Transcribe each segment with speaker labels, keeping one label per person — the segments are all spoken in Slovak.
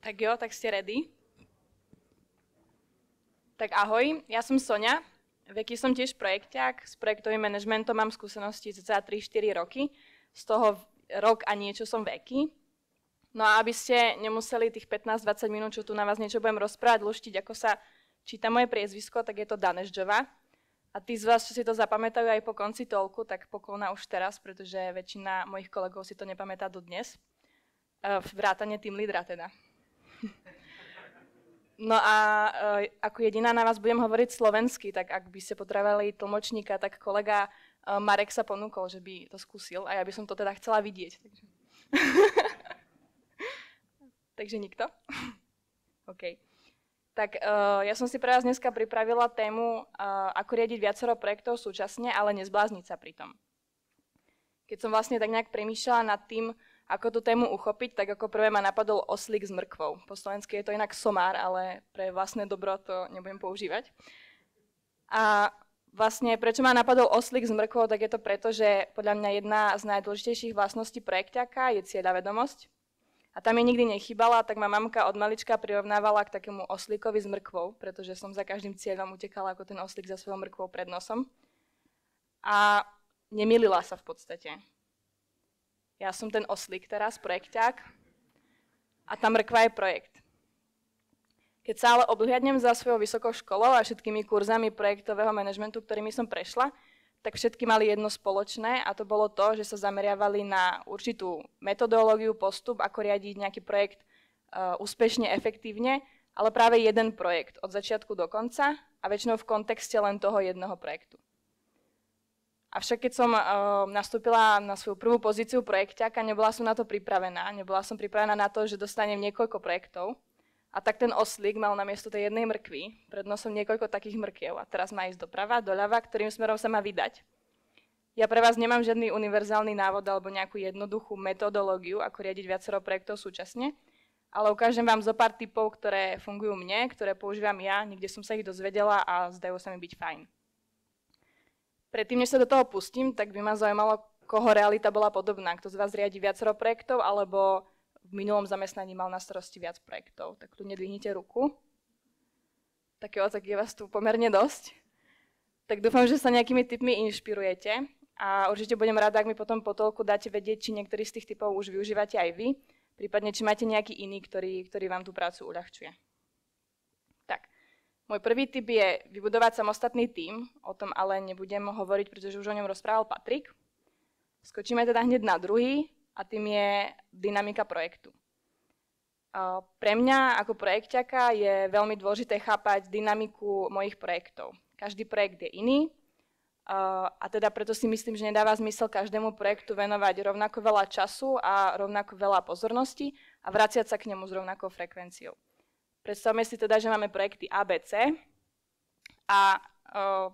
Speaker 1: Tak jo, tak ste ready? Tak ahoj, ja som Soňa, veky som tiež projekťák, s projektovým manažmentom mám skúsenosti cca 3-4 roky, z toho rok a niečo som veky. No a aby ste nemuseli tých 15-20 minút, čo tu na vás niečo budem rozprávať, luštiť, ako sa číta moje priezvisko, tak je to Danežďová. A tí z vás, čo si to zapamätajú aj po konci toľku, tak poklona už teraz, pretože väčšina mojich kolegov si to nepamätá dodnes. Vrátane tým lídra teda. No a ako jediná na vás budem hovoriť slovensky, tak ak by ste potrebovali tlmočníka, tak kolega Marek sa ponúkol, že by to skúsil a ja by som to teda chcela vidieť. Takže, takže nikto? OK. Tak ja som si pre vás dneska pripravila tému, ako riadiť viacero projektov súčasne, ale nezblázniť sa pri tom. Keď som vlastne tak nejak premýšľala nad tým, ako tú tému uchopiť, tak ako prvé ma napadol oslík s mrkvou. Po slovensky je to inak somár, ale pre vlastné dobro to nebudem používať. A vlastne prečo ma napadol oslík s mrkvou, tak je to preto, že podľa mňa jedna z najdôležitejších vlastností projekťaka je cieľavedomosť. A tam mi nikdy nechybala, tak ma mamka od malička prirovnávala k takému oslíkovi s mrkvou, pretože som za každým cieľom utekala ako ten oslík za svojou mrkvou pred nosom. A nemýlila sa v podstate. Ja som ten oslík teraz, projekťák, a tá mrkva je projekt. Keď sa ale obhliadnem za svojou vysokou školou a všetkými kurzami projektového manažmentu, ktorými som prešla, tak všetky mali jedno spoločné a to bolo to, že sa zameriavali na určitú metodológiu, postup, ako riadiť nejaký projekt úspešne, efektívne, ale práve jeden projekt od začiatku do konca a väčšinou v kontexte len toho jedného projektu. Avšak keď som nastúpila na svoju prvú pozíciu projekťáka, nebola som na to pripravená. Nebola som pripravená na to, že dostanem niekoľko projektov. A tak ten oslík mal namiesto tej jednej mrkvy pred nosom niekoľko takých mrkiev. A teraz má ísť doprava, doľava, ktorým smerom sa má vydať. Ja pre vás nemám žiadny univerzálny návod alebo nejakú jednoduchú metodológiu, ako riadiť viacero projektov súčasne, ale ukážem vám zo pár tipov, ktoré fungujú mne, ktoré používam ja, niekde som sa ich dozvedela a zdajú sa mi byť fajn. Predtým, než sa do toho pustím, tak by ma zaujímalo, koho realita bola podobná. Kto z vás riadi viacero projektov, alebo v minulom zamestnaní mal na starosti viac projektov. Tak tu nedvihnite ruku. Tak je vás tu pomerne dosť. Tak dúfam, že sa nejakými tipmi inšpirujete. A určite budem rada, ak mi potom po toľku dáte vedieť, či niektorý z tých tipov už využívate aj vy. Prípadne, či máte nejaký iný, ktorý vám tú prácu uľahčuje. Môj prvý tip je vybudovať samostatný tím, o tom ale nebudem hovoriť, pretože už o ňom rozprával Patrik. Skočíme teda hneď na druhý a tým je dynamika projektu. Pre mňa ako projekťaka je veľmi dôležité chápať dynamiku mojich projektov. Každý projekt je iný a teda preto si myslím, že nedáva zmysel každému projektu venovať rovnako veľa času a rovnako veľa pozornosti a vraciať sa k nemu s rovnakou frekvenciou. Predstavme si teda, že máme projekty ABC a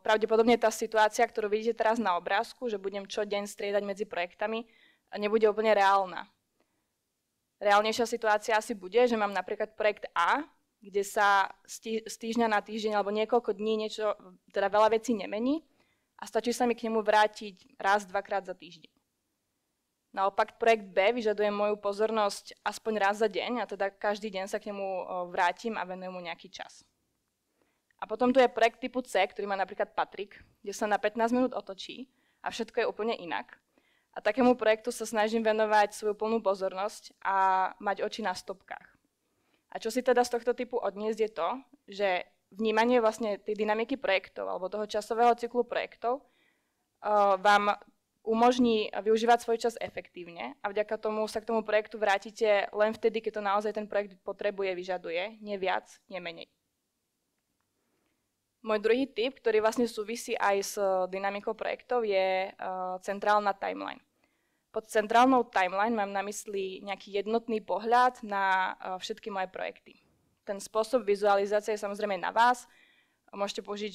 Speaker 1: pravdepodobne tá situácia, ktorú vidíte teraz na obrázku, že budem čo deň striedať medzi projektami, nebude úplne reálna. Reálnejšia situácia asi bude, že mám napríklad projekt A, kde sa z týždňa na týždeň alebo niekoľko dní teda veľa vecí nemení a stačí sa mi k nemu vrátiť raz, dvakrát za týždeň. Naopak projekt B vyžaduje moju pozornosť aspoň raz za deň a teda každý deň sa k nemu vrátim a venujem mu nejaký čas. A potom tu je projekt typu C, ktorý má napríklad Patrik, kde sa na 15 minút otočí a všetko je úplne inak. A takému projektu sa snažím venovať svoju plnú pozornosť a mať oči na stopkách. A čo si teda z tohto typu odniesť je to, že vnímanie vlastne tej dynamiky projektov alebo toho časového cyklu projektov vám umožní využívať svoj čas efektívne a vďaka tomu sa k tomu projektu vrátite len vtedy, keď to naozaj ten projekt potrebuje, vyžaduje, nie viac, nie menej. Môj druhý tip, ktorý vlastne súvisí aj s dynamikou projektov, je centrálna timeline. Pod centrálnou timeline mám na mysli nejaký jednotný pohľad na všetky moje projekty. Ten spôsob vizualizácie je samozrejme na vás. Môžete použiť,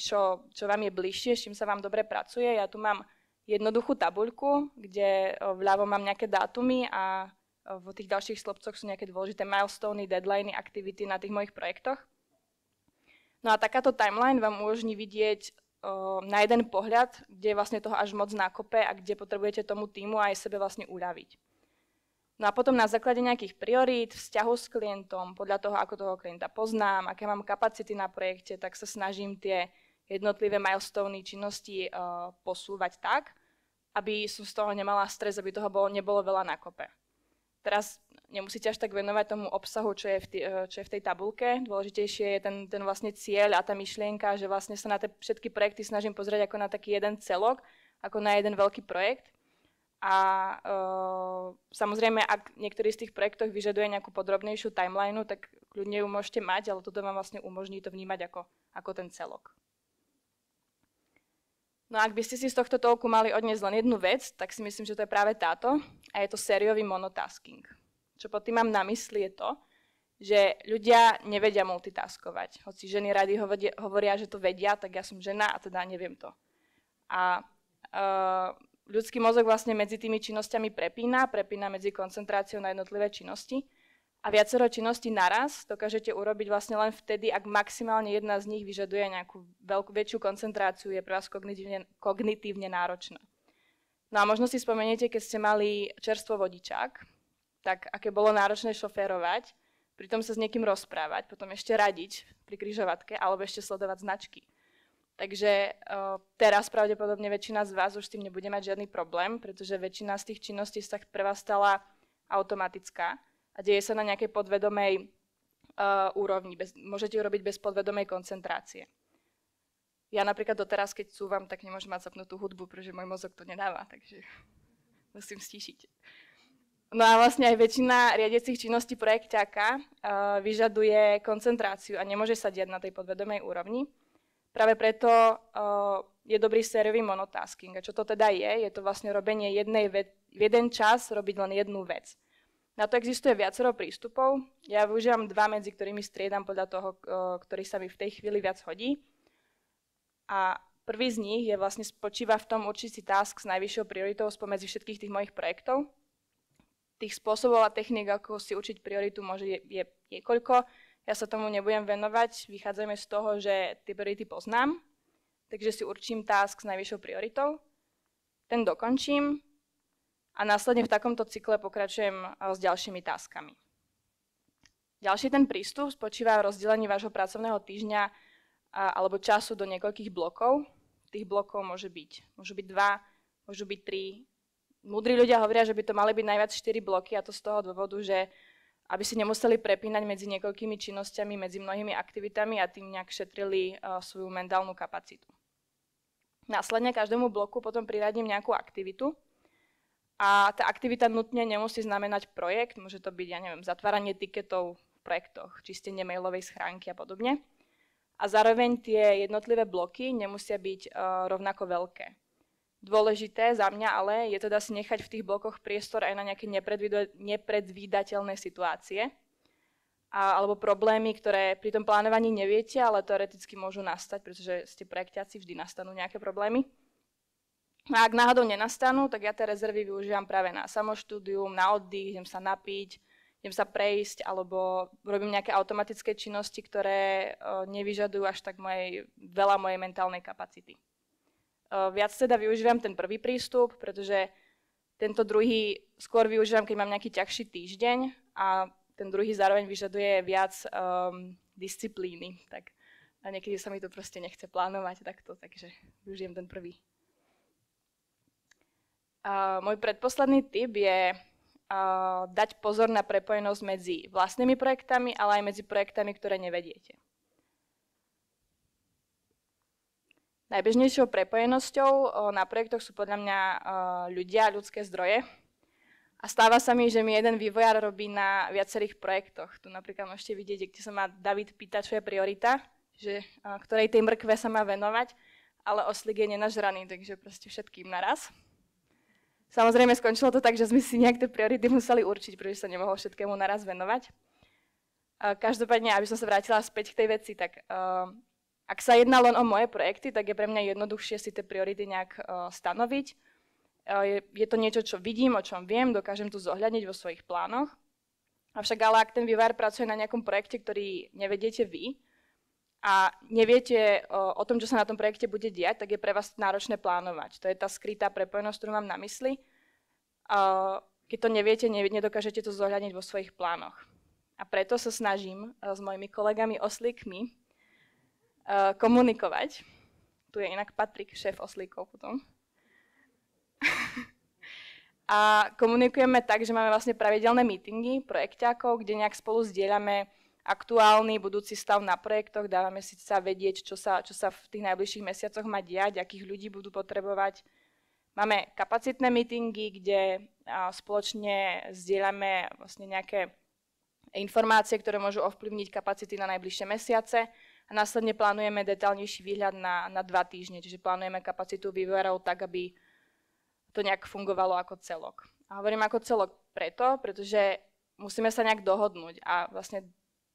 Speaker 1: čo vám je bližšie, s čím sa vám dobre pracuje. Ja tu mám jednoduchú tabuľku, kde vľavo mám nejaké dátumy a v tých ďalších slobcoch sú nejaké dôležité milestony, deadliny, aktivity na tých mojich projektoch. No a takáto timeline vám umožní vidieť na jeden pohľad, kde je vlastne toho až moc nákope a kde potrebujete tomu týmu aj sebe vlastne uľaviť. No a potom na základe nejakých priorít, vzťahu s klientom, podľa toho, ako toho klienta poznám, aké mám kapacity na projekte, tak sa snažím tie jednotlivé milestone činnosti posúvať tak, aby som z toho nemala stres, aby toho nebolo veľa na kope. Teraz nemusíte až tak venovať tomu obsahu, čo je v tej tabulke. Dôležitejšie je ten vlastne cieľ a tá myšlienka, že vlastne sa na tie všetky projekty snažím pozrieť ako na taký jeden celok, ako na jeden veľký projekt. A samozrejme, ak niektorý z tých projektov vyžaduje nejakú podrobnejšiu timelineu, tak kľudne ju môžete mať, ale toto vám vlastne umožní to vnímať ako ten celok. No a ak by ste si z tohto talku mali odniesť len jednu vec, tak si myslím, že to je práve táto a je to sériový monotasking. Čo pod tým mám na mysli je to, že ľudia nevedia multitaskovať. Hoci ženy rady hovoria, že to vedia, tak ja som žena a teda neviem to. A ľudský mozog vlastne medzi tými činnosťami prepína medzi koncentráciou na jednotlivé činnosti a viacero činností naraz dokážete urobiť vlastne len vtedy, ak maximálne jedna z nich vyžaduje nejakú väčšiu koncentráciu, je pre vás kognitívne náročná. No a možno si spomeniete, keď ste mali čerstvo vodičák, tak aké bolo náročné šoférovať, pritom sa s niekým rozprávať, potom ešte radiť pri križovatke alebo ešte sledovať značky. Takže teraz pravdepodobne väčšina z vás už s tým nebude mať žiadny problém, pretože väčšina z tých činností sa pre vás stala automatická a deje sa na nejakej podvedomej úrovni. Môžete ju robiť bez podvedomej koncentrácie. Ja napríklad doteraz, keď cúvam, tak nemôžem mať zapnutú hudbu, pretože môj mozog to nedáva, takže musím stíšiť. No a vlastne aj väčšina riadiacich činností projekťáka vyžaduje koncentráciu a nemôže sa diať na tej podvedomej úrovni. Práve preto je dobrý sériový monotasking. A čo to teda je? Je to vlastne robenie v jeden čas robiť len jednu vec. Na to existuje viacero prístupov. Ja využívam dva, medzi ktorými striedam podľa toho, ktorý sa mi v tej chvíli viac hodí. A prvý z nich je vlastne spočíva v tom určiť si task s najvyššou prioritou spomedzi všetkých tých mojich projektov. Tých spôsobov a techník, ako si určiť prioritu, je niekoľko. Ja sa tomu nebudem venovať, vychádzajme z toho, že tie priority poznám, takže si určím task s najvyššou prioritou, ten dokončím a následne v takomto cykle pokračujem s ďalšími taskami. Ďalší ten prístup spočíva v rozdelení vášho pracovného týždňa alebo času do niekoľkých blokov. Tých blokov môžu byť 2, môžu byť 3. Múdri ľudia hovoria, že by to mali byť najviac 4 bloky a to z toho dôvodu, že aby si nemuseli prepínať medzi niekoľkými činnosťami, medzi mnohými aktivitami a tým nejak šetrili svoju mentálnu kapacitu. Následne každému bloku potom priradím nejakú aktivitu a tá aktivita nutne nemusí znamenať projekt, môže to byť, ja neviem, zatváranie tiketov v projektoch, čistenie mailovej schránky a podobne. A zároveň tie jednotlivé bloky nemusia byť rovnako veľké. Dôležité za mňa ale je teda si nechať v tých blokoch priestor aj na nejaké nepredvídateľné situácie alebo problémy, ktoré pri tom plánovaní neviete, ale teoreticky môžu nastať, pretože ste projekťáci, vždy nastanú nejaké problémy. A ak náhodou nenastanú, tak ja tie rezervy využívam práve na samoštúdium, na oddych, idem sa napiť, idem sa prejsť, alebo robím nejaké automatické činnosti, ktoré nevyžadujú až tak veľa mojej mentálnej kapacity. Viac teda využívam ten prvý prístup, pretože tento druhý skôr využívam, keď mám nejaký ťažší týždeň a ten druhý zároveň vyžaduje viac disciplíny. Tak a niekedy sa mi to proste nechce plánovať takto, takže využijem ten prvý. Môj predposledný tip je dať pozor na prepojenosť medzi vlastnými projektami, ale aj medzi projektami, ktoré nevediete. Najbežnejšou prepojenosťou na projektoch sú podľa mňa ľudia, ľudské zdroje. A stáva sa mi, že mi jeden vývojár robí na viacerých projektoch. Tu napríklad môžete vidieť, kde sa ma David pýta, čo je priorita, že ktorej tej mrkve sa má venovať, ale oslík je nenažraný, takže proste všetkým naraz. Samozrejme skončilo to tak, že sme si nejak tie priority museli určiť, pretože sa nemohol všetkému naraz venovať. Každopádne, aby som sa vrátila späť k tej veci, tak ak sa jedná len o moje projekty, tak je pre mňa jednoduchšie si tie priority nejak stanoviť. Je to niečo, čo vidím, o čom viem, dokážem to zohľadniť vo svojich plánoch. Avšak ale ak ten vývojár pracuje na nejakom projekte, ktorý nevediete vy a neviete o tom, čo sa na tom projekte bude diať, tak je pre vás náročné plánovať. To je tá skrytá prepojenosť, ktorú mám na mysli. Keď to neviete, nedokážete to zohľadniť vo svojich plánoch. A preto sa snažím s mojimi kolegami oslíkmi komunikovať. Tu je inak Patrik, šéf oslíkov potom. A komunikujeme tak, že máme vlastne pravidelné meetingy projekťákov, kde nejak spolu zdieľame aktuálny budúci stav na projektoch, dávame si sa vedieť, čo sa v tých najbližších mesiacoch má diať, akých ľudí budú potrebovať. Máme kapacitné meetingy, kde spoločne zdieľame vlastne nejaké informácie, ktoré môžu ovplyvniť kapacity na najbližšie mesiace a následne plánujeme detailnejší výhľad na 2 týždne, čiže plánujeme kapacitu vývojárov tak, aby to nejak fungovalo ako celok. A hovorím ako celok pretože musíme sa nejak dohodnúť a vlastne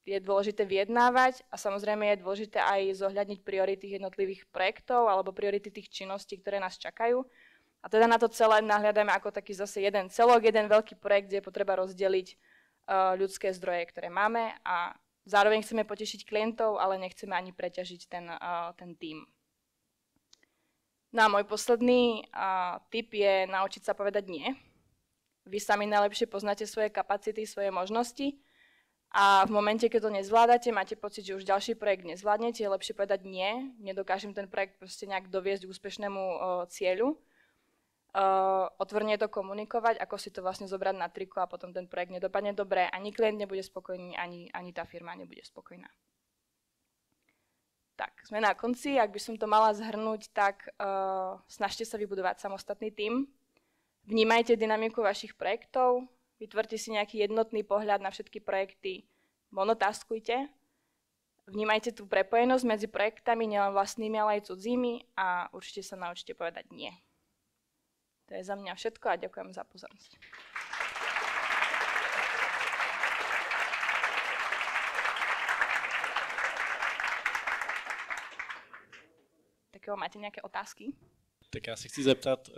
Speaker 1: je dôležité vyjednávať a samozrejme je dôležité aj zohľadniť priority jednotlivých projektov alebo priority tých činností, ktoré nás čakajú. A teda na to celé nahliadame ako taký zase jeden celok, jeden veľký projekt, kde je potreba rozdeliť ľudské zdroje, ktoré máme a zároveň chceme potešiť klientov, ale nechceme ani preťažiť ten tím. No a môj posledný tip je naučiť sa povedať nie. Vy sami najlepšie poznáte svoje kapacity, svoje možnosti a v momente, keď to nezvládate, máte pocit, že už ďalší projekt nezvládnete, je lepšie povedať nie, nedokážem ten projekt proste nejak doviesť k úspešnému cieľu. Otvorene to komunikovať, ako si to vlastne zobrať na triko a potom ten projekt nedopadne dobre, ani klient nebude spokojný, ani tá firma nebude spokojná. Tak, sme na konci. Ak by som to mala zhrnúť, tak snažte sa vybudovať samostatný tím. Vnímajte dynamiku vašich projektov, vytvorte si nejaký jednotný pohľad na všetky projekty, monotaskujte. Vnímajte tú prepojenosť medzi projektami, nielen vlastnými, ale aj cudzími a určite sa naučte povedať nie. To je za mňa všetko a ďakujem za pozornosť. Máte nějaké otázky?
Speaker 2: Tak já se chci zeptat,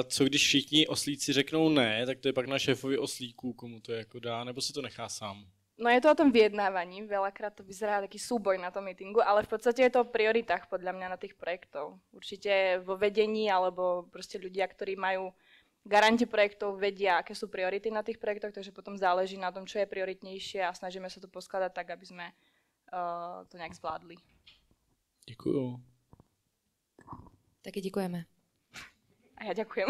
Speaker 2: co když všichni oslíci řeknou ne, tak to je pak na šéfovi oslíků, komu to jako dá, nebo si to nechá sám?
Speaker 1: No je to o tom vyjednávaní, veľakrát to vyzerá taký súboj na tom meetingu, ale v podstate je to o prioritách podľa mňa na tých projektov. Určite vo vedení alebo proste ľudia, ktorí majú garanti projektov, vedia, aké sú priority na tých projektoch, takže potom záleží na tom, čo je prioritnejšie a snažíme sa to poskladať tak, aby sme to nejak zvládli.
Speaker 2: Děkuju.
Speaker 3: Taky děkujeme.
Speaker 1: A ja ďakujem.